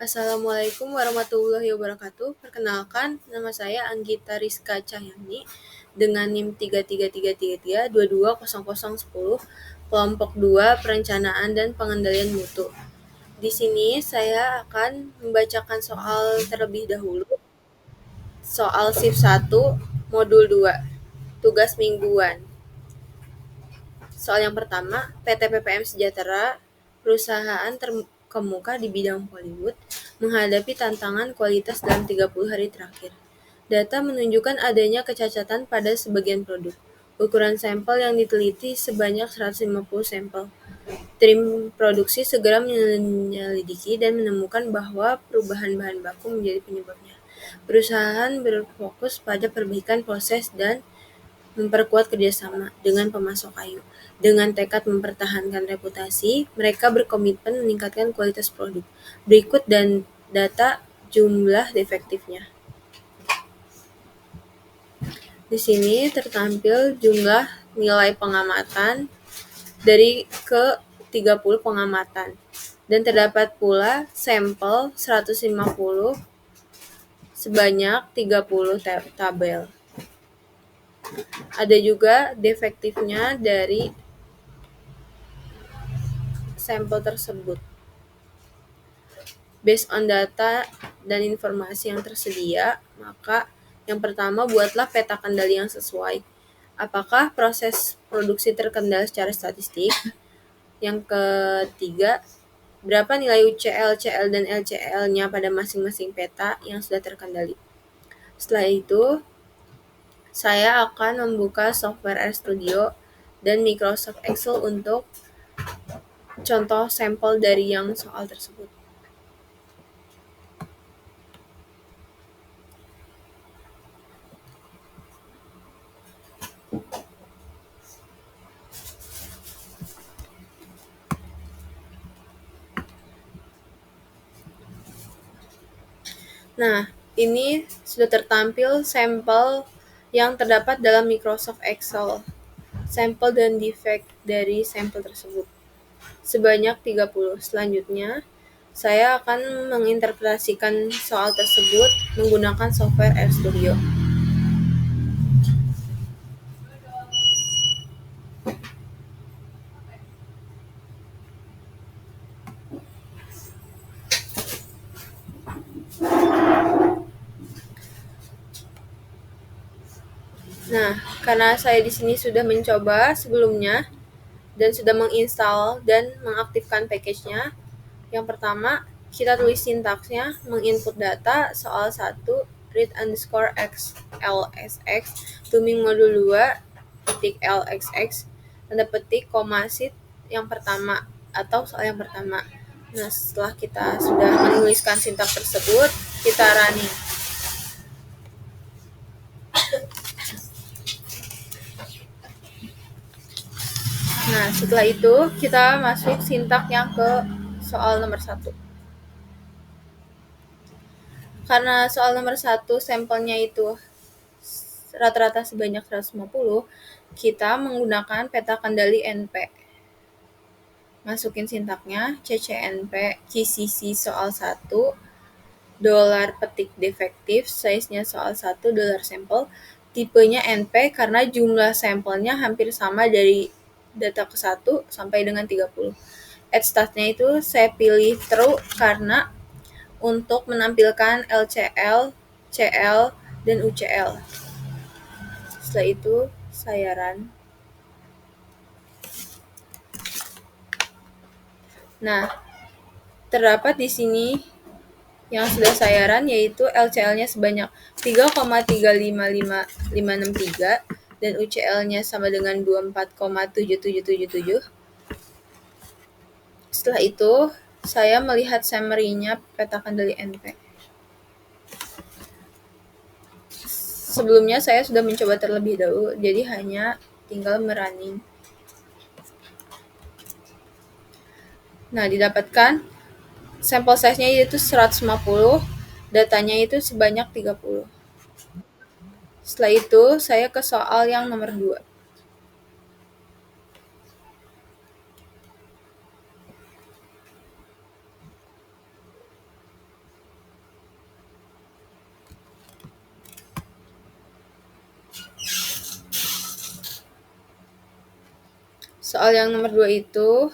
Assalamualaikum warahmatullahi wabarakatuh. Perkenalkan, nama saya Anggita Rizka Cahyani dengan NIM 3333322010, kelompok 2 Perencanaan dan Pengendalian Mutu. Di sini saya akan membacakan soal terlebih dahulu. Soal shift 1, modul 2, tugas mingguan. Soal yang pertama, PT PPM Sejahtera, perusahaan terkemuka di bidang Hollywood, menghadapi tantangan kualitas dalam 30 hari terakhir. Data menunjukkan adanya kecacatan pada sebagian produk. Ukuran sampel yang diteliti sebanyak 150 sampel. Tim produksi segera menyelidiki dan menemukan bahwa perubahan bahan baku menjadi penyebabnya. Perusahaan berfokus pada perbaikan proses dan memperkuat kerjasama dengan pemasok kayu. Dengan tekad mempertahankan reputasi, mereka berkomitmen meningkatkan kualitas produk. Berikut dan data jumlah defektifnya. Di sini tertampil jumlah nilai pengamatan dari ke 30 pengamatan. Dan terdapat pula sampel 150 sebanyak 30 tabel. Ada juga defektifnya dari sampel tersebut. Based on data dan informasi yang tersedia, maka yang pertama buatlah peta kendali yang sesuai. Apakah proses produksi terkendali secara statistik? Yang ketiga, berapa nilai UCL, CL, dan LCL-nya pada masing-masing peta yang sudah terkendali? Setelah itu, saya akan membuka software RStudio dan Microsoft Excel untuk contoh sampel dari yang soal tersebut. Nah, ini sudah tertampil sampel yang terdapat dalam Microsoft Excel. Sampel dan defect dari sampel tersebut sebanyak 30. Selanjutnya, saya akan menginterpretasikan soal tersebut menggunakan software RStudio. Nah, karena saya di sini sudah mencoba sebelumnya dan sudah menginstal dan mengaktifkan package-nya. Yang pertama, kita tulis sintaksnya, menginput data soal 1 read underscore x lsx tuming modul 2 titik lxx tanda petik koma sheet yang pertama atau soal yang pertama. Nah, setelah kita sudah menuliskan sintaks tersebut, kita running. Nah, setelah itu kita masuk sintaks yang ke soal nomor 1. Karena soal nomor 1 sampelnya itu rata-rata sebanyak 150, kita menggunakan peta kendali NP. Masukin sintaknya, CCNP, QCC soal 1, dolar petik defektif, size-nya soal 1, dolar sampel, tipenya NP karena jumlah sampelnya hampir sama dari data ke 1 sampai dengan 30. Add stat-nya itu saya pilih true karena untuk menampilkan LCL, CL, dan UCL. Setelah itu saya run. Nah, terdapat di sini yang sudah saya run yaitu LCL-nya sebanyak 3,355563 dan UCL-nya sama dengan 24,7777. Setelah itu, saya melihat summary-nya peta kendali NP. Sebelumnya saya sudah mencoba terlebih dahulu, jadi hanya tinggal merunning. Nah, didapatkan sampel size-nya itu 150, datanya itu sebanyak 30. Setelah itu, saya ke soal yang nomor 2. Soal yang nomor 2 itu,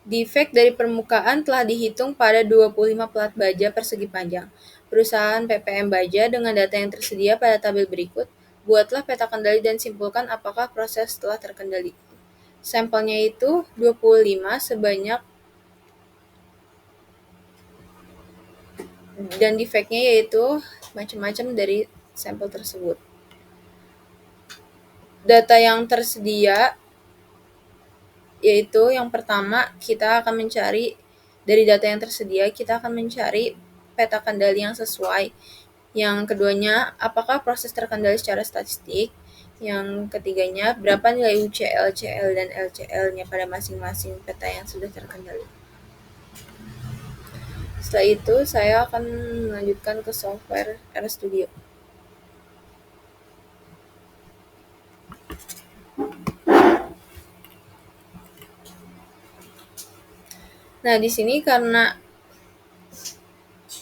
defek dari permukaan telah dihitung pada 25 plat baja persegi panjang. Perusahaan PPM Baja dengan data yang tersedia pada tabel berikut, buatlah peta kendali dan simpulkan apakah proses telah terkendali. Sampelnya itu 25 sebanyak dan defeknya yaitu macam-macam dari sampel tersebut. Data yang tersedia yaitu yang pertama kita akan mencari dari data yang tersedia kita akan mencari peta kendali yang sesuai. Yang keduanya, apakah proses terkendali secara statistik? Yang ketiganya, berapa nilai UCL, CL, dan LCL-nya pada masing-masing peta yang sudah terkendali. Setelah itu, saya akan melanjutkan ke software RStudio. Nah, di sini karena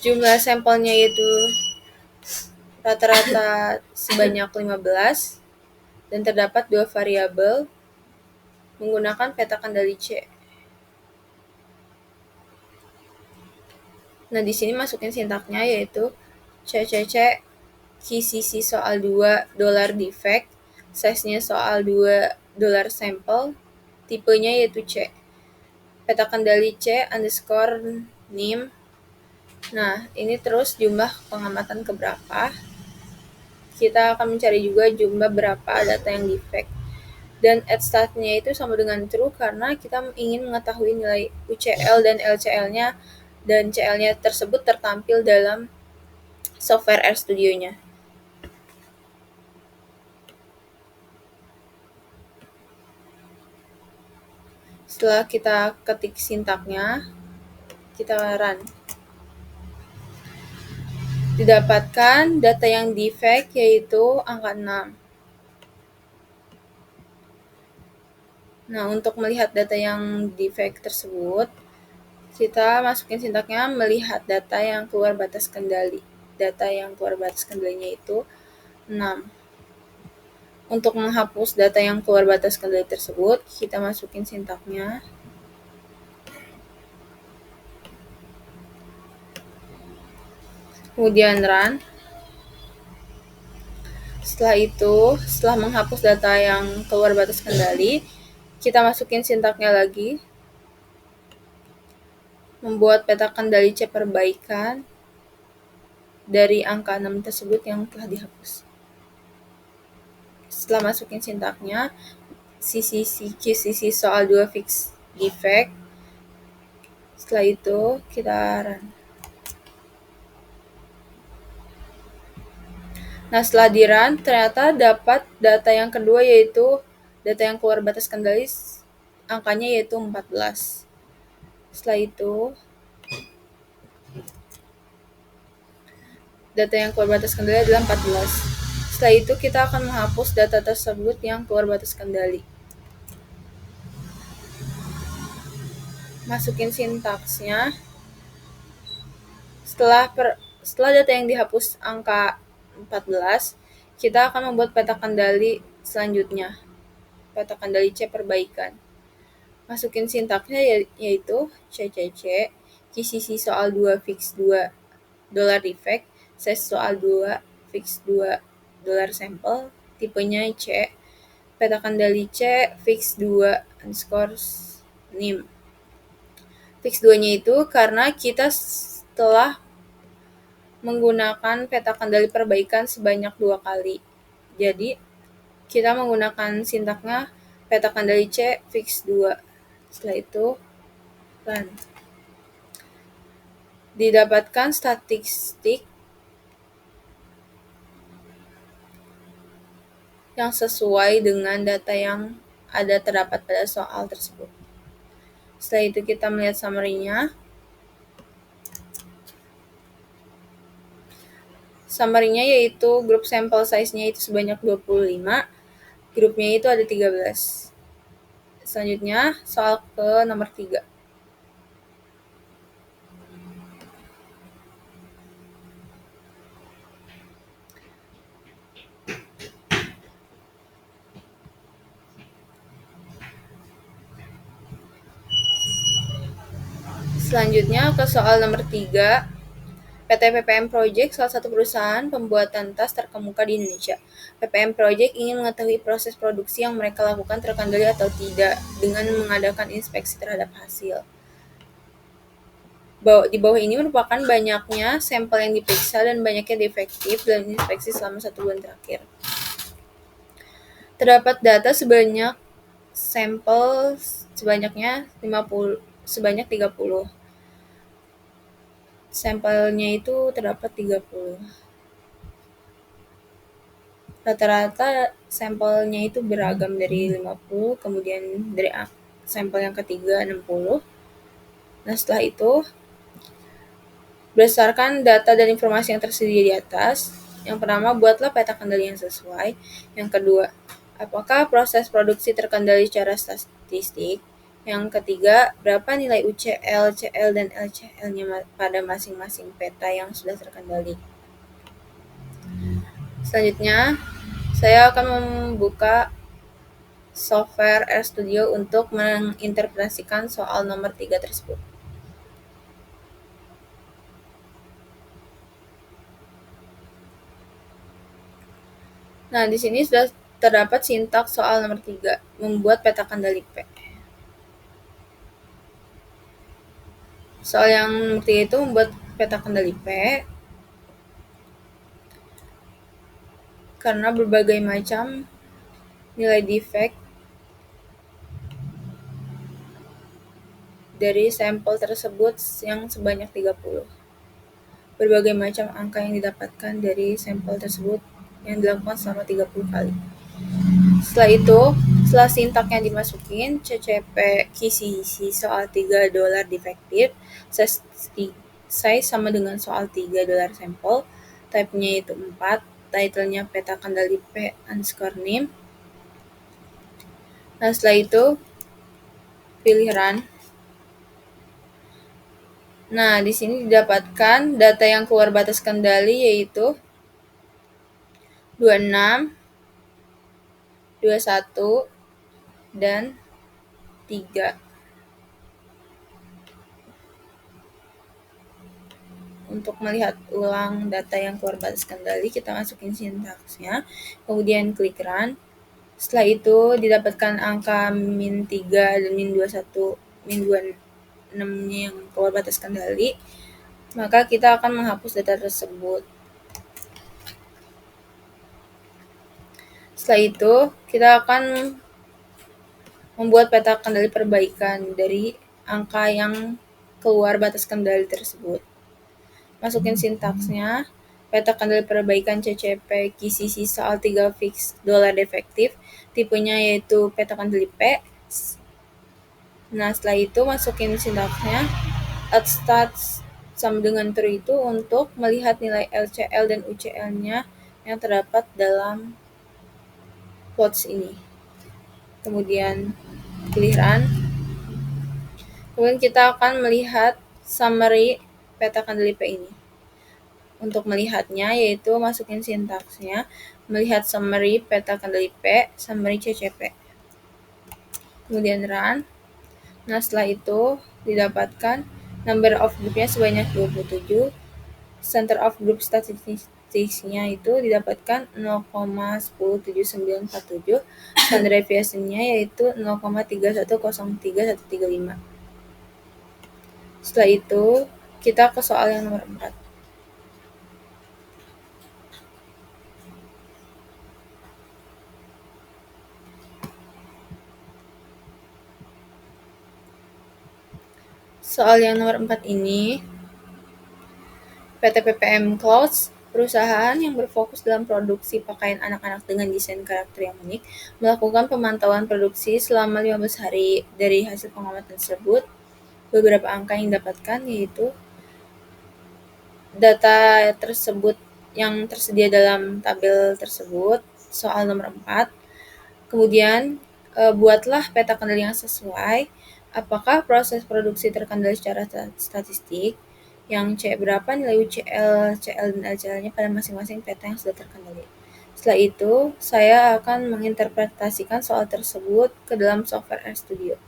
jumlah sampelnya itu rata-rata sebanyak 15 dan terdapat 2 variabel menggunakan peta kendali C. Nah, di sini masukin sintaknya yaitu CCC QCC soal 2 dolar defect, size-nya soal 2 dolar sampel, tipenya yaitu C. Peta kendali C underscore NIM. Nah, ini terus jumlah pengamatan keberapa. Kita akan mencari juga jumlah berapa data yang defect. Dan at start-nya itu sama dengan true karena kita ingin mengetahui nilai UCL dan LCL-nya dan CL-nya tersebut tertampil dalam software RStudio-nya. Setelah kita ketik sintaknya, kita run. Didapatkan data yang defect yaitu angka 6. Nah, untuk melihat data yang defect tersebut, kita masukin sintaknya melihat data yang keluar batas kendali. Data yang keluar batas kendalinya itu 6. Untuk menghapus data yang keluar batas kendali tersebut, kita masukin sintaknya. Kemudian run. Setelah itu, setelah menghapus data yang keluar batas kendali, kita masukin sintaknya lagi. Membuat peta kendali C perbaikan dari angka 6 tersebut yang telah dihapus. Setelah masukin sintaknya, QCC soal 2 fix defect. Setelah itu, kita run. Nah, setelah di run, ternyata dapat data yang kedua yaitu data yang keluar batas kendali, angkanya yaitu 14. Setelah itu, data yang keluar batas kendali adalah 14. Setelah itu, kita akan menghapus data tersebut yang keluar batas kendali. Masukin sintaksnya. Setelah data yang dihapus angka 14, kita akan membuat peta kendali selanjutnya. Peta kendali C perbaikan. Masukin sintaksnya yaitu CCC, QCC soal 2 fix 2 dolar defect, size soal 2 fix 2 dolar sampel, tipenya C, peta kendali C fix 2 underscore NIM. Fix 2-nya itu karena kita telah menggunakan peta kendali perbaikan sebanyak 2 kali. Jadi, kita menggunakan sintaknya peta kendali C fix 2. Setelah itu, run. Didapatkan statistik yang sesuai dengan data yang ada terdapat pada soal tersebut. Setelah itu kita melihat summary-nya. Summary-nya yaitu grup sampel size-nya itu sebanyak 25, grupnya itu ada 13. Selanjutnya, soal ke nomor 3. Selanjutnya ke soal nomor 3. PT PPM Project salah satu perusahaan pembuatan tas terkemuka di Indonesia. PPM Project ingin mengetahui proses produksi yang mereka lakukan terkendali atau tidak dengan mengadakan inspeksi terhadap hasil. Di bawah ini merupakan banyaknya sampel yang diperiksa dan banyaknya defektif dalam inspeksi selama 1 bulan terakhir. Terdapat data sebanyak sampel sebanyak 30. Sampelnya itu terdapat 30. Rata-rata sampelnya itu beragam dari 50, kemudian dari sampel yang ketiga 60. Nah, setelah itu berdasarkan data dan informasi yang tersedia di atas, yang pertama, buatlah peta kendali yang sesuai. Yang kedua, apakah proses produksi terkendali secara statistik? Yang ketiga, berapa nilai UCL, CL, dan LCL-nya pada masing-masing peta yang sudah terkendali? Selanjutnya, saya akan membuka software RStudio untuk menginterpretasikan soal nomor 3 tersebut. Nah, di sini sudah terdapat sintaks soal nomor 3, membuat peta kendali P. Soal yang nomor 3 itu membuat peta kendali P karena berbagai macam nilai defect dari sampel tersebut yang sebanyak 30. Berbagai macam angka yang didapatkan dari sampel tersebut yang dilakukan selama 30 kali. Setelah itu, setelah sintak yang dimasukin, CCP kisi soal $3 defektif, size sama dengan soal $3 sampel, type-nya itu 4, title-nya peta kendali P underscore name. Nah, setelah itu, pilih run. Nah, di sini didapatkan data yang keluar batas kendali yaitu 26, 21, dan 3. Untuk melihat ulang data yang keluar batas kendali, kita masukin sintaksnya, kemudian klik run. Setelah itu didapatkan angka min 3 dan min 21, min 26-nya yang keluar batas kendali, maka kita akan menghapus data tersebut. Setelah itu, kita akan membuat peta kendali perbaikan dari angka yang keluar batas kendali tersebut. Masukin sintaksnya, peta kendali perbaikan CCP kisi soal 3 fix $ defektif, tipenya yaitu peta kendali P. Nah, setelah itu masukin sintaksnya, add stats sama dengan true itu untuk melihat nilai LCL dan UCL-nya yang terdapat dalam plots ini. Kemudian pilih run. Kemudian kita akan melihat summary peta kendali P ini. Untuk melihatnya yaitu masukin sintaksnya, melihat summary peta kendali P, summary CCP. Kemudian run. Nah, setelah itu didapatkan number of group-nya sebanyak 27, center of group statistiknya itu didapatkan 0,107947, standard deviation-nya yaitu 0,3103135. Setelah itu, kita ke soal yang nomor 4. Soal yang nomor 4 ini, PT PPM Clothes, perusahaan yang berfokus dalam produksi pakaian anak-anak dengan desain karakter yang unik, melakukan pemantauan produksi selama 15 hari. Dari hasil pengamatan tersebut, beberapa angka yang didapatkan yaitu data tersebut yang tersedia dalam tabel tersebut, soal nomor 4. Kemudian, buatlah peta kendali yang sesuai. Apakah proses produksi terkendali secara statistik? Yang C, berapa nilai UCL, CL, dan LCL-nya pada masing-masing peta yang sudah terkendali. Setelah itu, saya akan menginterpretasikan soal tersebut ke dalam software RStudio.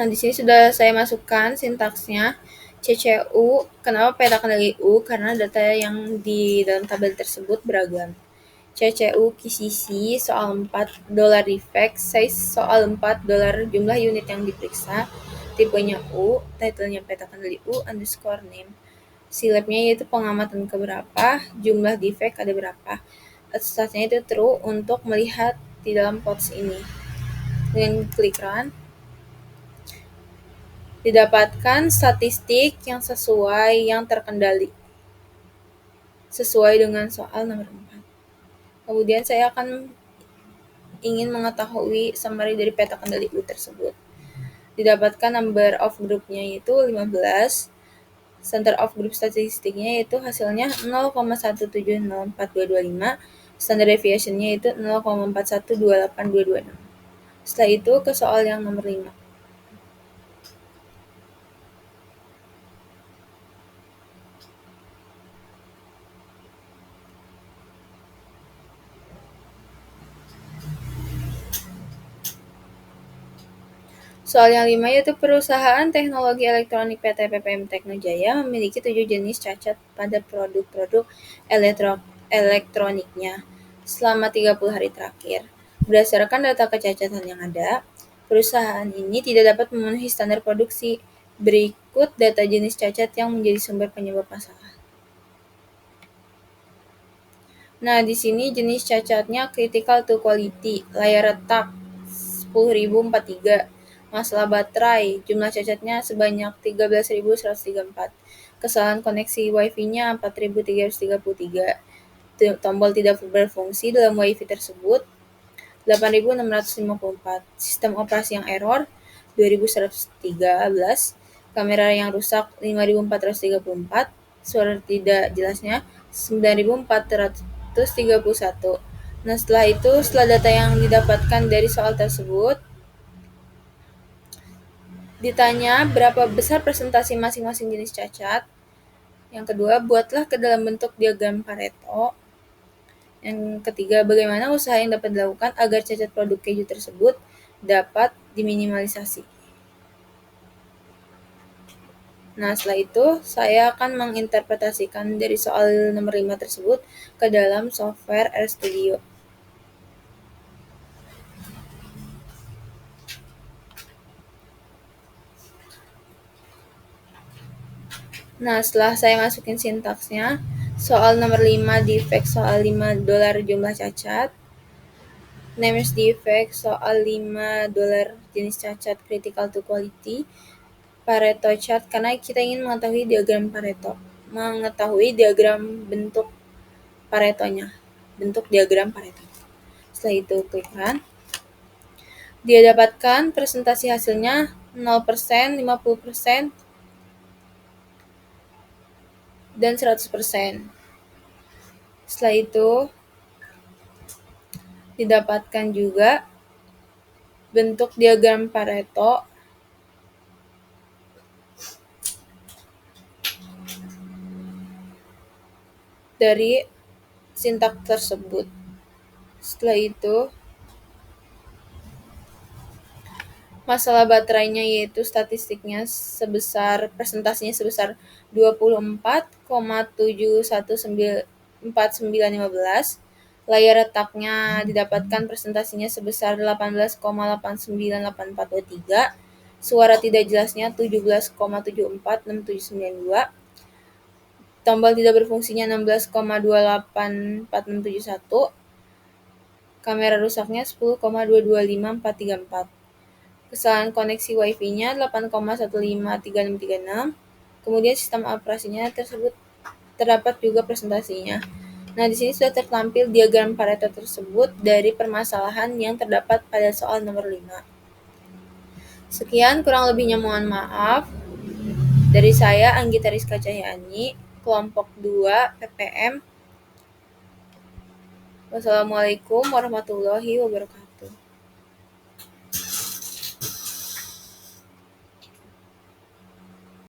Nah, di sini sudah saya masukkan sintaksnya. CCU, kenapa peta kendali U? Karena data yang di dalam tabel tersebut beragam. CCU QCC soal 4 dolar defect, size soal 4 dolar jumlah unit yang diperiksa, tipenya U, titlenya peta kendali U, underscore name. Silabnya yaitu pengamatan keberapa, jumlah defect ada berapa. Statusnya itu true untuk melihat di dalam quotes ini. Dengan klik run, didapatkan statistik yang sesuai yang terkendali sesuai dengan soal nomor 4. Kemudian saya akan ingin mengetahui summary dari peta kendali U tersebut. Didapatkan number of group-nya yaitu 15, center of group statistiknya yaitu hasilnya 0,1704225, standard deviation-nya yaitu 0,4128226. Setelah itu ke soal yang nomor 5. Soal yang 5 yaitu perusahaan teknologi elektronik PT PPM Teknojaya memiliki 7 jenis cacat pada produk-produk elektroniknya selama 30 hari terakhir. Berdasarkan data kecacatan yang ada, perusahaan ini tidak dapat memenuhi standar produksi. Berikut data jenis cacat yang menjadi sumber penyebab masalah. Nah, di sini jenis cacatnya critical to quality, layar retak 10.043, masalah baterai, jumlah cacatnya sebanyak 13.134, kesalahan koneksi WiFi-nya 4.333, tombol tidak berfungsi dalam WiFi tersebut 8.654, sistem operasi yang error 2.113, kamera yang rusak 5.434, suara tidak jelasnya 9.431. Nah, setelah data yang didapatkan dari soal tersebut, ditanya berapa besar presentasi masing-masing jenis cacat. Yang kedua, buatlah ke dalam bentuk diagram Pareto. Yang ketiga, bagaimana usaha yang dapat dilakukan agar cacat produk keju tersebut dapat diminimalisasi. Nah, setelah itu saya akan menginterpretasikan dari soal nomor 5 tersebut ke dalam software RStudio. Nah, setelah saya masukin sintaksnya, soal nomor 5 defect soal 5 dolar jumlah cacat, names defect soal 5 dolar jenis cacat critical to quality, Pareto chart karena kita ingin mengetahui diagram Pareto, mengetahui diagram bentuk Paretonya, bentuk diagram Pareto. Setelah itu klik run. Dia dapatkan presentasi hasilnya 0%, 50%, dan 100%. Setelah itu didapatkan juga bentuk diagram Pareto dari sintaks tersebut. Setelah itu masalah baterainya yaitu statistiknya presentasinya sebesar 24,714915. Layar retaknya didapatkan presentasinya sebesar 18,898423. Suara tidak jelasnya 17,746792. Tombol tidak berfungsinya 16,284671. Kamera rusaknya 10,225434. Kesalahan koneksi WiFi-nya 8,153636. Kemudian sistem operasinya tersebut terdapat juga presentasinya. Nah, di sini sudah tertampil diagram Pareto tersebut dari permasalahan yang terdapat pada soal nomor 5. Sekian, kurang lebihnya mohon maaf. Dari saya, Anggita Rizka Cahyani, kelompok 2 PPM. Wassalamualaikum warahmatullahi wabarakatuh.